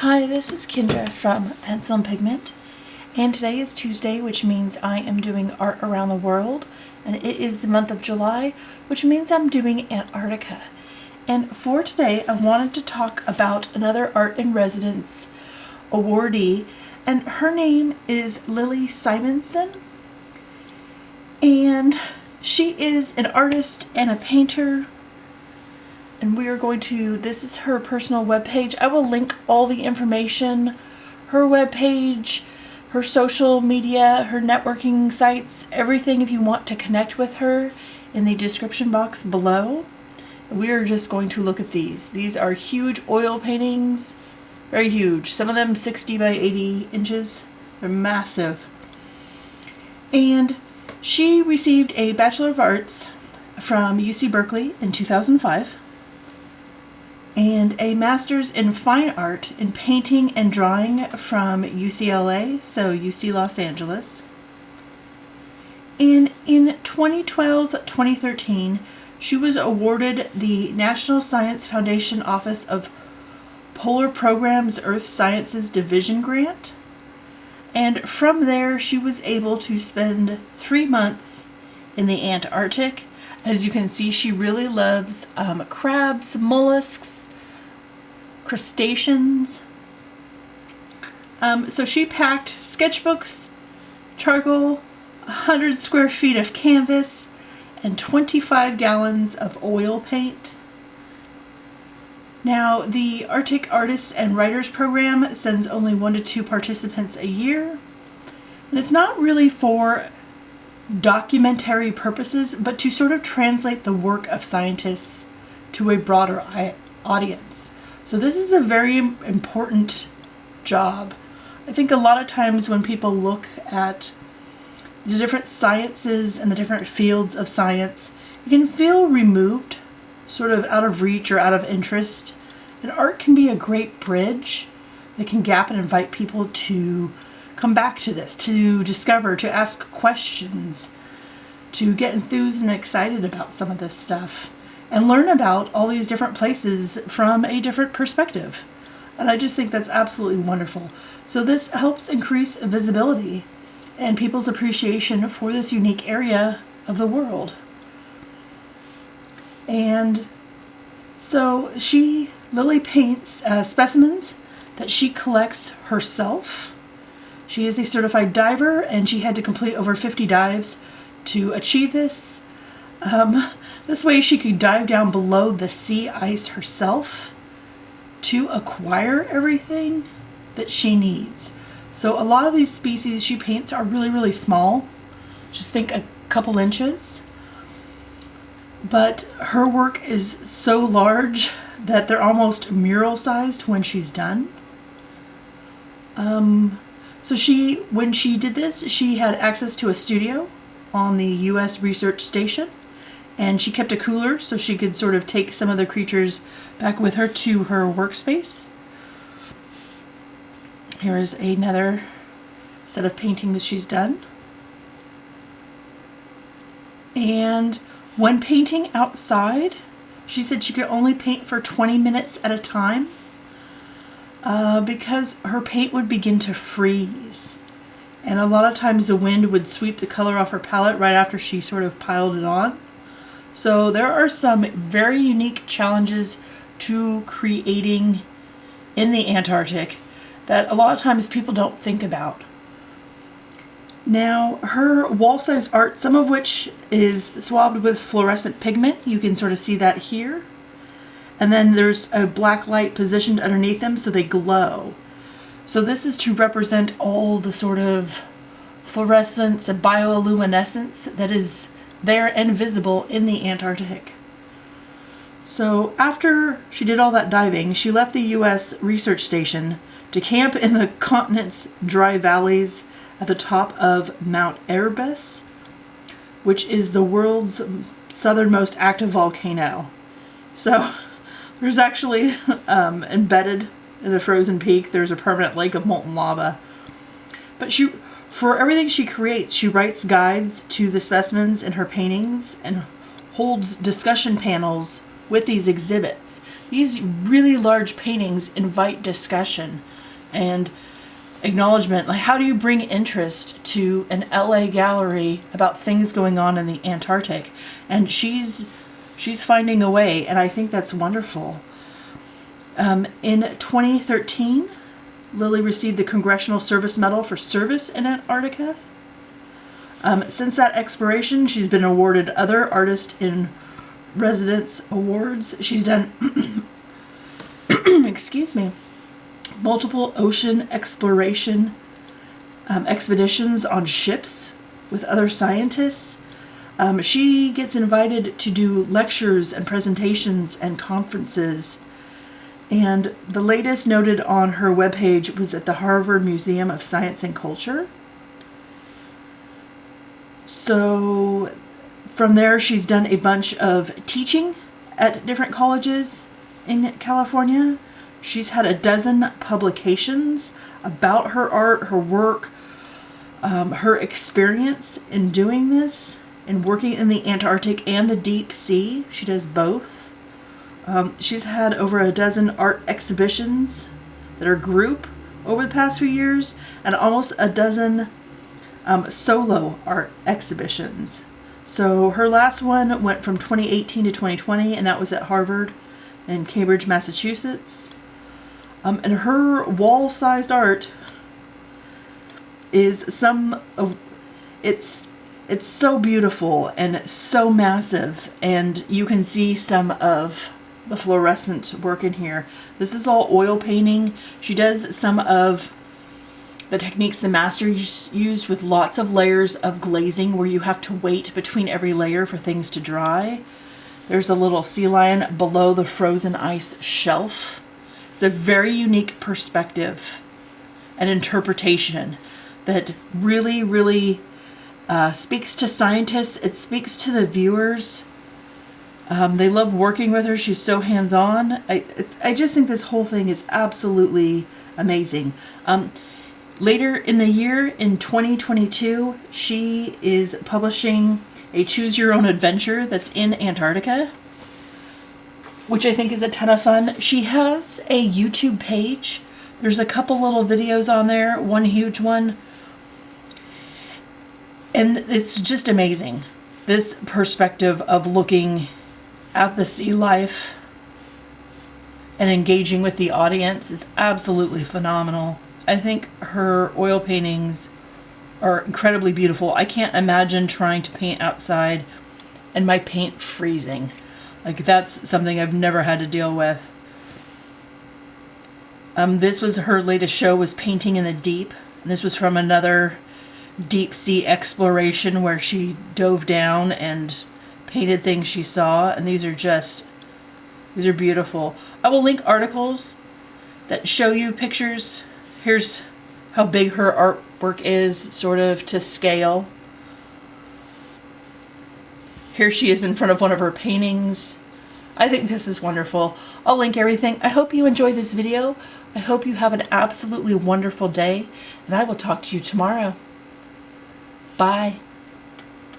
Hi, this is Kendra from Pencil and Pigment, and today is Tuesday, which means I am doing art around the world, and it is the month of July, which means I'm doing Antarctica. And for today, I wanted to talk about another Art in Residence awardee, and her name is Lily Simonson, and she is an artist and a painter. And we are going to, this is her personal webpage. I will link all the information, her webpage, her social media, her networking sites, everything if you want to connect with her in the description box below. We are just going to look at these. These are huge oil paintings, very huge. Some of them 60 by 80 inches. They're massive. And she received a Bachelor of Arts from UC Berkeley in 2005. And a Master's in Fine Art in Painting and Drawing from UCLA, so UC Los Angeles. And in 2012-2013, she was awarded the National Science Foundation Office of Polar Programs Earth Sciences Division Grant. And from there, she was able to spend 3 months in the Antarctic. As you can see, she really loves crabs, mollusks, crustaceans. So she packed sketchbooks, charcoal, 100 square feet of canvas, and 25 gallons of oil paint. Now, the Arctic Artists and Writers Program sends only 1 to 2 participants a year. And it's not really for documentary purposes, but to sort of translate the work of scientists to a broader audience. So this is a very important job. I think a lot of times when people look at the different sciences and the different fields of science, it can feel removed, sort of out of reach or out of interest. And art can be a great bridge that can gap and invite people to come back to this, to discover, to ask questions, to get enthused and excited about some of this stuff, and learn about all these different places from a different perspective. And I just think that's absolutely wonderful. So this helps increase visibility and people's appreciation for this unique area of the world. And so Lily paints specimens that she collects herself. She is a certified diver, and she had to complete over 50 dives to achieve this. This way she could dive down below the sea ice herself to acquire everything that she needs. So a lot of these species she paints are really, really small. Just think a couple inches. But her work is so large that they're almost mural-sized when she's done. So when she did this, she had access to a studio on the U.S. Research Station, and she kept a cooler so she could sort of take some of the creatures back with her to her workspace. Here is another set of paintings she's done. And when painting outside, she said she could only paint for 20 minutes at a time. Because her paint would begin to freeze. And a lot of times the wind would sweep the color off her palette right after she sort of piled it on. So there are some very unique challenges to creating in the Antarctic that a lot of times people don't think about. Now, her wall-size art, some of which is swabbed with fluorescent pigment, you can sort of see that here. And then there's a black light positioned underneath them so they glow. So this is to represent all the sort of fluorescence and bioluminescence that is there and visible in the Antarctic. So after she did all that diving, she left the U.S. Research Station to camp in the continent's dry valleys at the top of Mount Erebus, which is the world's southernmost active volcano. So there's actually, embedded in the frozen peak, there's a permanent lake of molten lava. But for everything she creates, she writes guides to the specimens in her paintings and holds discussion panels with these exhibits. these really large paintings invite discussion and acknowledgement. Like, how do you bring interest to an LA gallery about things going on in the Antarctic? And she's finding a way, and I think that's wonderful. In 2013, Lily received the Congressional Service Medal for service in Antarctica. Since that exploration, she's been awarded other Artist in Residence awards. She's done, excuse me, multiple ocean exploration expeditions on ships with other scientists. She gets invited to do lectures and presentations and conferences. And the latest noted on her webpage was at the Harvard Museum of Science and Culture. So from there, she's done a bunch of teaching at different colleges in California. She's had a dozen publications about her art, her work, her experience in doing this, and working in the Antarctic and the deep sea. She does both. She's had over a dozen art exhibitions that are group over the past few years, and almost a dozen solo art exhibitions. So her last one went from 2018 to 2020, and that was at Harvard in Cambridge, Massachusetts. And her wall-sized art is it's so beautiful and so massive, and you can see some of the fluorescent work in here. This is all oil painting. She does some of the techniques the master used with lots of layers of glazing, where you have to wait between every layer for things to dry. There's a little sea lion below the frozen ice shelf. It's a very unique perspective and interpretation that really, really speaks to scientists. It speaks to the viewers. They love working with her. She's so hands-on. I just think this whole thing is absolutely amazing. Later in the year, in 2022, she is publishing a Choose Your Own Adventure that's in Antarctica, which I think is a ton of fun. She has a YouTube page. There's a couple little videos on there, one huge one. And it's just amazing. This perspective of looking at the sea life and engaging with the audience is absolutely phenomenal. I think her oil paintings are incredibly beautiful. I can't imagine trying to paint outside and my paint freezing. Like, that's something I've never had to deal with. This was her latest show, was Painting in the Deep. And this was from another deep sea exploration where she dove down and painted things she saw. And these are beautiful. I will link articles that show you pictures. Here's how big her artwork is, sort of to scale. Here she is in front of one of her paintings. I think this is wonderful. I'll link everything. I hope you enjoyed this video. I hope you have an absolutely wonderful day, and I will talk to you tomorrow. Bye.